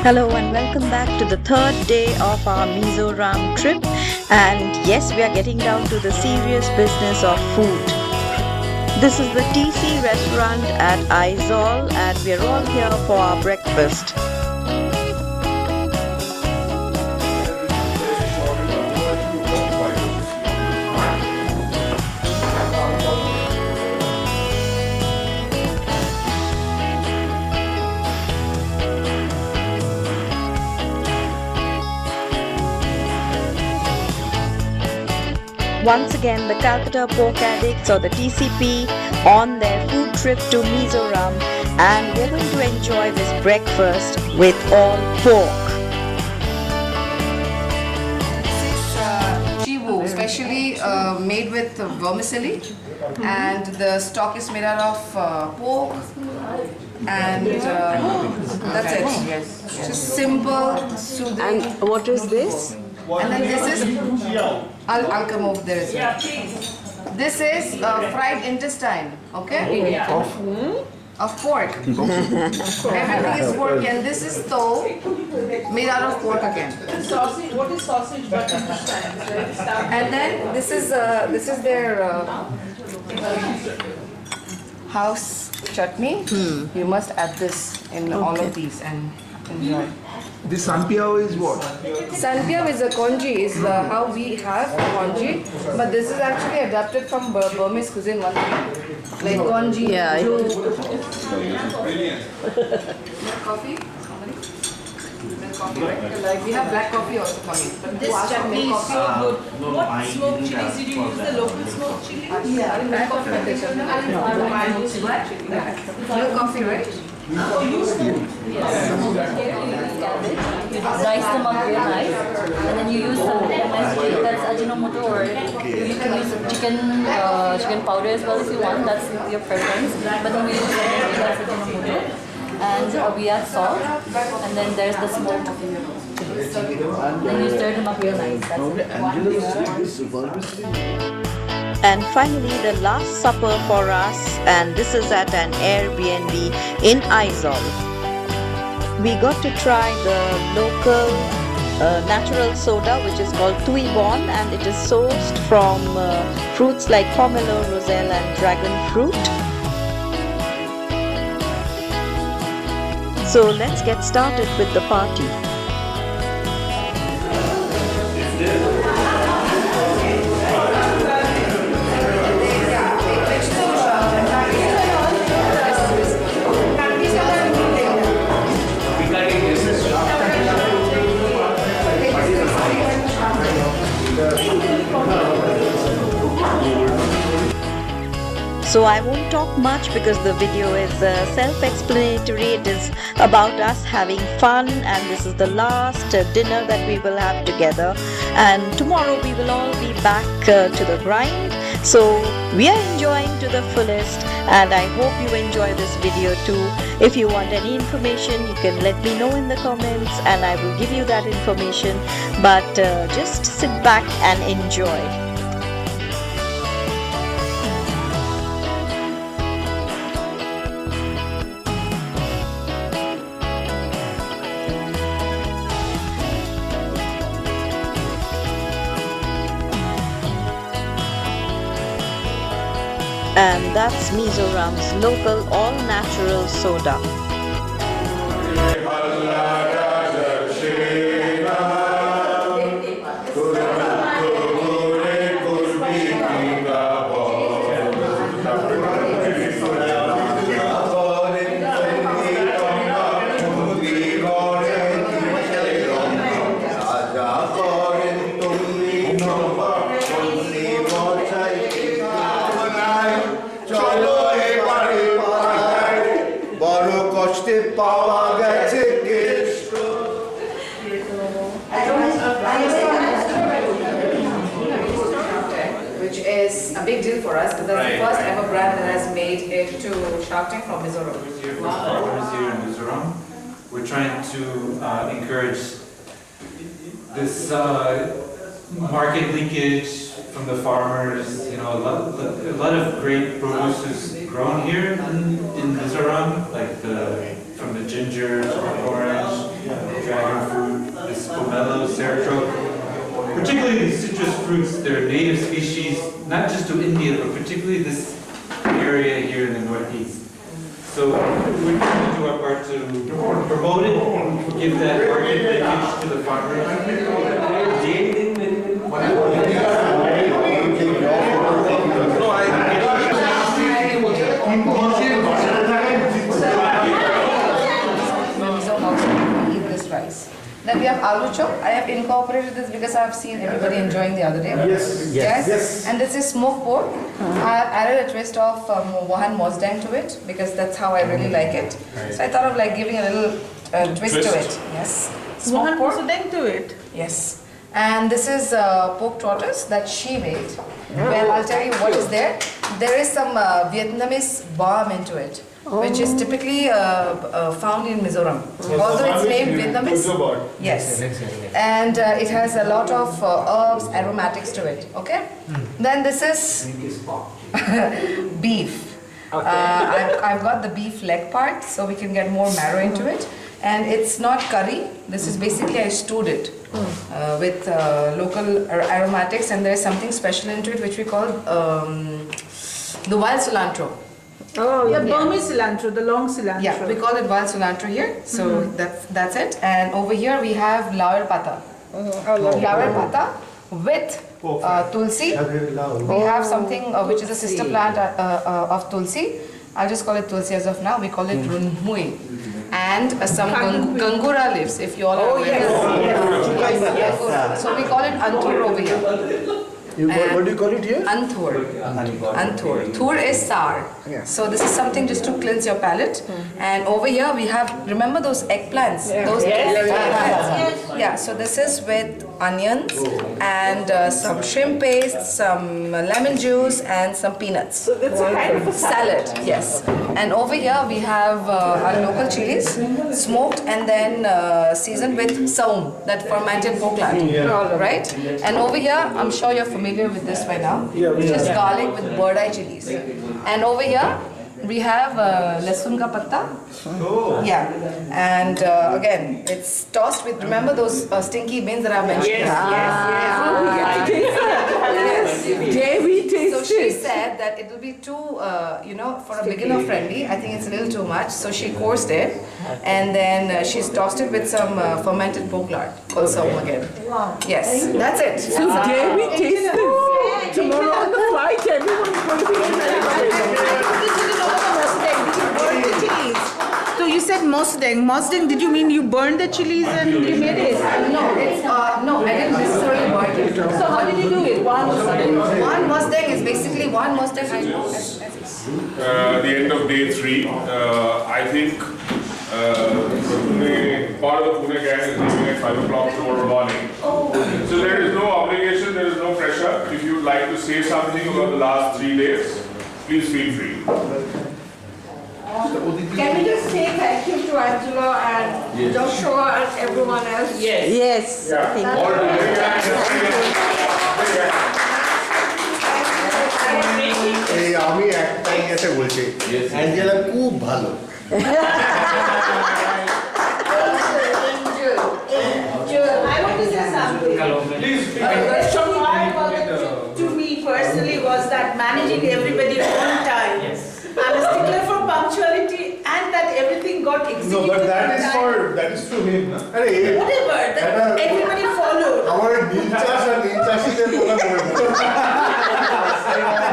Hello and welcome back to the third day of our Mizoram trip. And yes, we are getting down to the serious business of food. This is the TC restaurant at Aizawl and we are all here for our breakfast. Once again, the calcuttaporkaddicts or the TCP on their food trip to Mizoram, and we're going to enjoy this breakfast with all pork. This is chivo, specially made with vermicelli, and the stock is made out of pork, and that's it. Yes. Just simple, soothing. And what is this? And then this is, I'll come over there as well. This is fried intestine, okay? Of pork. Everything is pork, and this is tow made out of pork again. Sausage, what is sausage but And then this is their house chutney. You must add this in all of these and enjoy. This sanpiao is what? Sanpiao is a congee, is how we have congee, but this is actually adapted from Burmese cuisine one thing. Like congee, Yeah, coffee? Somebody? Milk coffee, right? Like we have black coffee also coming. But this chutney is so good. What smoked chilies did you use? The local smoked chilies? Yeah, black coffee. Milk coffee, right? Yes. You dice them up real nice, and then you use some MSG, that's Ajinomoto, or you can use chicken powder as well if you want, that's your preference. But then we use MSG, that's Ajinomoto, and we add salt, and then there's the smoked chilies. Then you stir them up real nice, that's it. And finally, the last supper for us, and this is at an Airbnb in Aizawl. We got to try the local natural soda, which is called Tuibon, and it is sourced from fruits like pomelo, roselle, and dragon fruit. So let's get started with the party. So I won't talk much because the video is self-explanatory. It is about us having fun, and this is the last dinner that we will have together, and tomorrow we will all be back to the grind. So we are enjoying to the fullest, and I hope you enjoy this video too. If you want any information, you can let me know in the comments and I will give you that information, but just sit back and enjoy. And that's Mizoram's local all-natural soda. Which is a big deal for us because that's the first ever brand that has made it to Shark Tank from Mizoram. Here for farmers here in Mizoram. We're trying to encourage this market linkage from the farmers. You know, a lot of great produce is grown here in Mizoram, like from the ginger to the orange dragon fruit, this pomelo, ceretrope. Particularly these citrus fruits, they're native species, not just to India, but particularly this area here in the Northeast. So we're trying to do our part to promote it, give that market linkage to the farmers. Eat this rice. Then we have aloo chop. I have incorporated this because I have seen everybody enjoying the other day. Yes. And this is smoked pork. I have added a twist of Wuhan Mozdang to it because that's how I really like it. So I thought of like giving a little twist to it. Yes. Smoked pork. To it. Yes. And this is pork tortoise that she made. Well, I'll tell you what is there. There is some Vietnamese balm into it, which is typically found in Mizoram. Although it's named Vietnamese. Yes. And it has a lot of herbs, aromatics to it. Okay? Then this is beef. I've got the beef leg part, so we can get more marrow into it. And it's not curry. This is basically I stewed it with local aromatics, and there's something special into it which we call the wild cilantro. Oh, yeah, Burmese cilantro, the long cilantro. Yeah, we call it wild cilantro here. So that's it. And over here we have laur pata. Laur pata with tulsi. We have something which is a sister plant of tulsi. I'll just call it tulsi as of now. We call it runmui. And some gangura leaves, if you all are aware. Yes. So we call it anthur over here. What do you call it here? Anthur. Anthur. Thur is sour. So this is something just to cleanse your palate. And over here we have, remember those eggplants? Those eggplants. Yeah, so this is with onions and some shrimp paste, some lemon juice and some peanuts. So that's a kind of a Salad, yes. And over here we have our local chilies, smoked and then seasoned with saum, that fermented pork lard, right? And over here, I'm sure you're familiar with this by now, which is garlic with bird eye chilies. And over here, we have lasun ka patta. Yeah, and again, it's tossed with, remember those stinky beans that I mentioned? So she said that it will be too, for a beginner friendly. I think it's a little too much. So she coursed it, and then she's tossed it with some fermented pork lard, called saum again. Yes, that's it. So dare we taste this? Tomorrow on the flight, everyone's going to be So you said Mozdang. Mozdang, did you mean you burned the chilies and you made it? No, it's no, I didn't necessarily burn it. So how did you do it? One Mozdang is basically one Mozdang. The end of day 3. I think part of the Pune gang is leaving at 5 o'clock tomorrow morning. So there is no obligation, there is no pressure. If you would like to say something about the last 3 days, please feel free. Can we just say thank you to Angela and Joshua and everyone else? Yes. Yeah. All এই আমি একটাই এসে বলছি Angela খুব ভালো I want to say something. Please. To me personally was that managing everybody on time. I'm a stickler for punctuality and that everything got executed. No, but on time. that is to him না আরে Whatever, that everybody followed. আমার নীল চাষ আর নীল চাষীদের কথা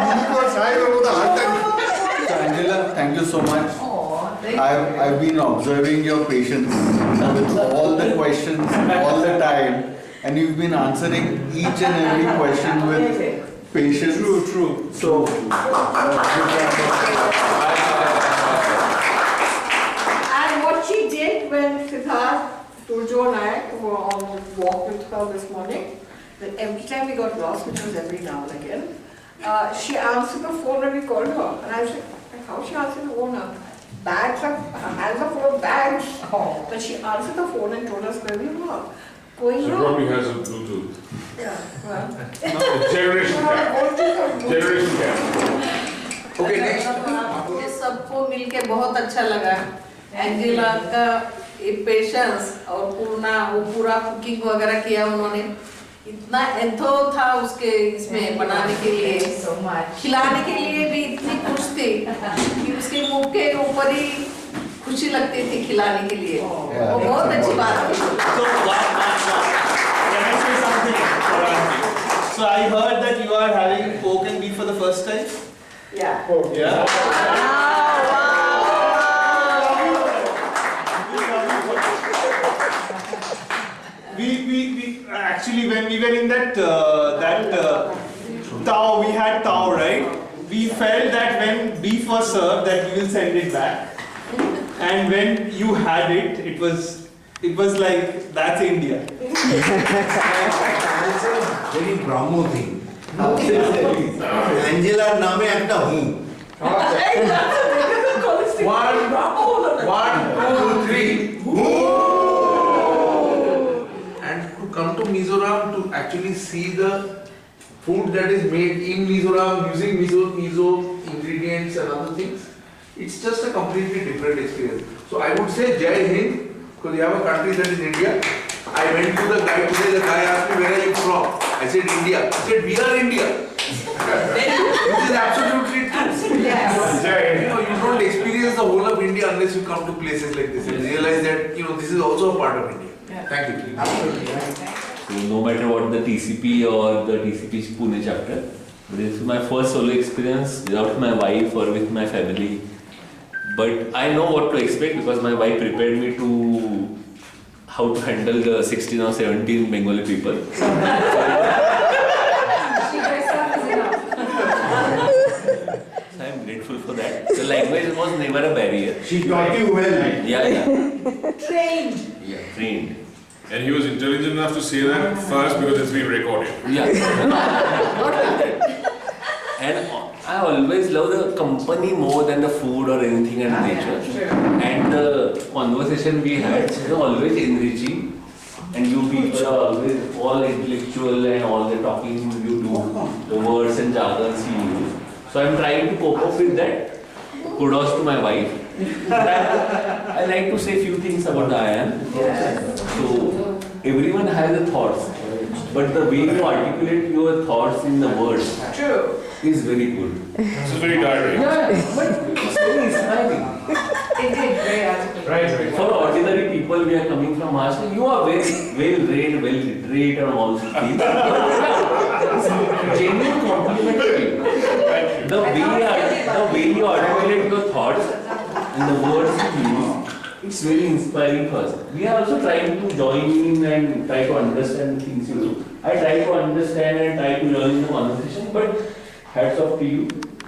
মনে পড়ে নীল সাহেবের মতো হাতটা Angela, thank you so much. I've been observing your patience with all the questions all the time, and you've been answering each and every question with patience. True. So, And what she did when Siddharth, Turjo and I were on a walk with her this morning, that every time we got lost, which was every now and again, she answered the phone when we called her. And I was like, how she answered the phone? Bags up, her hands are full of bags. But she answered the phone and told us where we were. Going She wrong. probably has a Bluetooth. Yeah, well. Generation gap. Generation gap. okay, next. ये सबको मिलके बहुत अच्छा लगा Angela का patience और पूरा cooking वगैरह किया उन्होंने, इतना एंथो था उसके इसमें बनाने के लिए, खिलाने के लिए भी इतनी खुश थी कि उसके मुंह के ऊपर ही खुशी लगती थी खिलाने के लिए। वो बहुत अच्छी बात थी। Can I say something for Auntie? So I heard that you are having pork and beef for the first time. Yeah. Yeah. We actually, when we were in that tao, we had tao, right? We felt that when beef was served, that we will send it back. And when you had it, it was like, that's India. It's a very Brahmo thing. Angela नामे একটা हूँ। 1, 2, 3. And to come to Mizoram to actually see the food that is made in Mizoram using mizo ingredients and other things, it's just a completely different experience. So I would say Jai Hind, because you have a country that is India. I went to the guy today, the guy asked me, where are you from? I said India. He said, we are India. Which is absolutely true. Yes. You don't experience the whole of India unless you come to places like this and realize that this is also a part of India. Thank you. So no matter what the TCP or the TCP Pune chapter, this is my first solo experience without my wife or with my family. But I know what to expect because my wife prepared me to how to handle the 16 or 17 Bengali people. I'm grateful for that. The language was never a barrier. She taught you well. Yeah. Trained. Yeah, trained. And he was intelligent enough to say that first because it's been recorded. Yeah. Not like that. And I always love the company more than the food or anything in nature. And the conversation we had is always enriching. And you people are always all intellectual and all the talking you do, the words and jargons you use. So I'm trying to cope up with that. Kudos to my wife. I like to say a few things about the IAM. So everyone has the thoughts, but the way you articulate your thoughts in the words is very good. This is very direct. Yeah, but it's very inspiring. It is very articulate. Right. For ordinary people, we are coming from Maharashtra. You are very well read, well literate, and all these things. Genuine compliment to you. The way you articulate your thoughts and the words you use, it's very inspiring for us. We are also trying to join in and try to understand the things you do. I try to understand and try to learn the conversation, but hats off to you.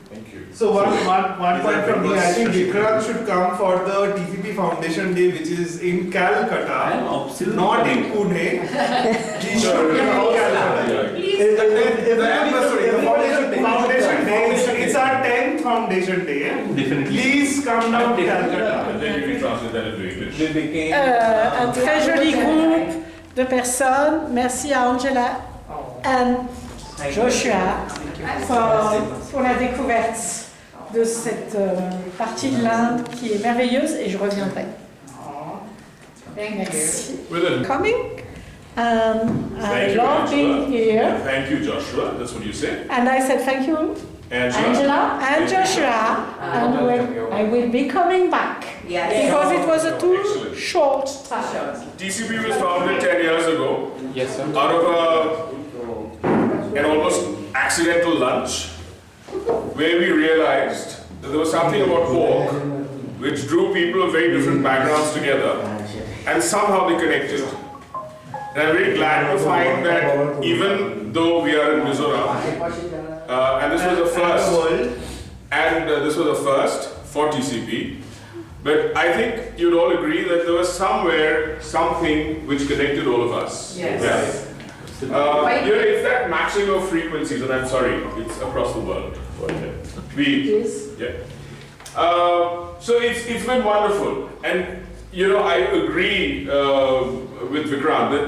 Thank you. So one point from me, I think Vikrant should come for the TCP Foundation Day, which is in Calcutta, not in Pune. He should be in Calcutta. The Foundation Day, it's our 10th Foundation Day. Definitely. Please come down to Calcutta. And then you can translate that into English. Un très joli groupe de personnes. Merci à Angela et Joshua pour la découverte de cette partie de l'Inde qui est merveilleuse et je reviendrai. Merci. Coming. I love being here. Thank you, Joshua. That's what you said. And I said thank you, Angela and Joshua, and I will be coming back. Yes. Because it was a too Excellent. short time. TCP was founded 10 years ago. Yes, sir. Out of an almost accidental lunch where we realized that there was something about pork which drew people of very different backgrounds together and somehow they connected. And I'm very glad to find that even though we are in Mizoram, and this was a first for TCP, but I think you'd all agree that there was something which connected all of us. Yes. Yeah. It's that matching of frequencies, and I'm sorry, it's across the world. So it's been wonderful, and I agree with Vikrant that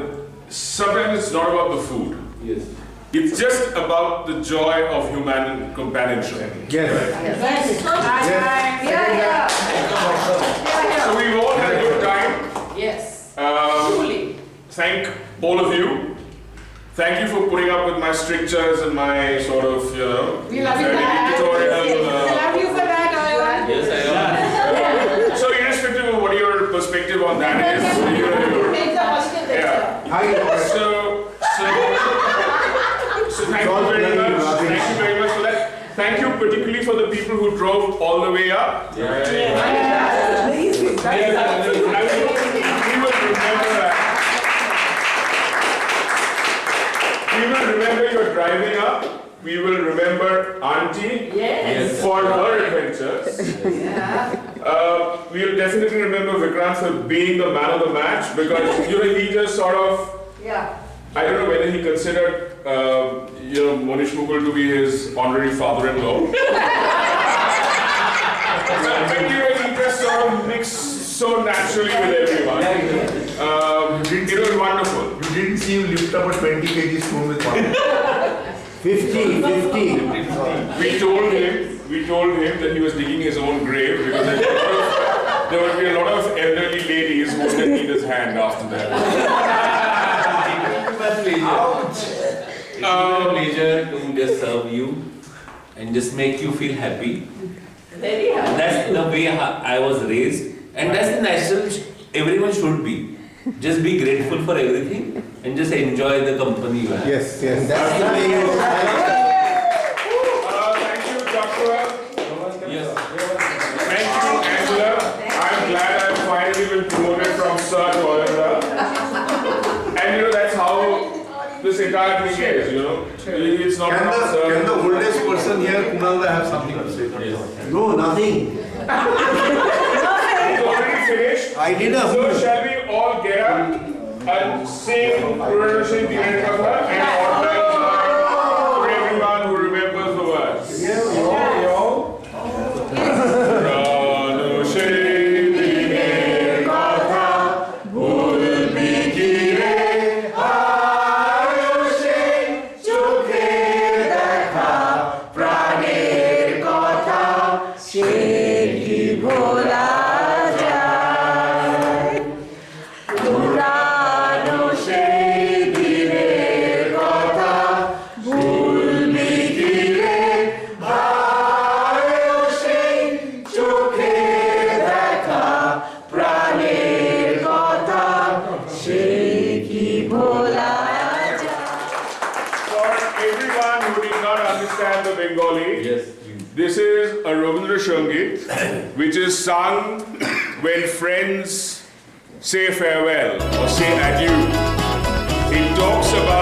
sometimes it's not about the food. Yes. It's just about the joy of human companionship. Yes. So we've all had a good time. putting up with my strictures and my sort of, We love you for very that. tutorial. We love you for that, Arun. Yes, I am. So irrespective of what your perspective on that is, Make the hostel better. so thank you very much. Thank you very much for that. Thank you particularly for the people who drove all the way up. We will remember that. We will remember your driving up. We will remember Auntie for her adventures. We will definitely remember Vikrant for being the man of the match because he just sort of. Yeah. I don't know whether he considered Monish Mukul to be his honorary father-in-law. But he just sort of mixed so naturally with everyone. It was wonderful. You didn't see him lift up a 20 kg spoon with one. 50. We told him that he was digging his own grave because there would be a lot of elderly ladies who would need his hand after that. It's a pleasure to just serve you and just make you feel happy. That's the way I was raised, and that's the natural everyone should be. Just be grateful for everything and just enjoy the company you have. Yes, that's the way you Thank you, Dr. Yes. Thank you, Angela. I'm glad I've finally been promoted from Sir to Aurora. And that's how this entire thing is, It's not Can the oldest person here, Kunal, have something to say? Yes. No, nothing. It's already finished. I did a So shall we all get up and sing Purushin Tirani Katha and organize for everyone who remembers the words? This is a Rabindra Sangit, which is sung when friends say farewell or say adieu. It talks about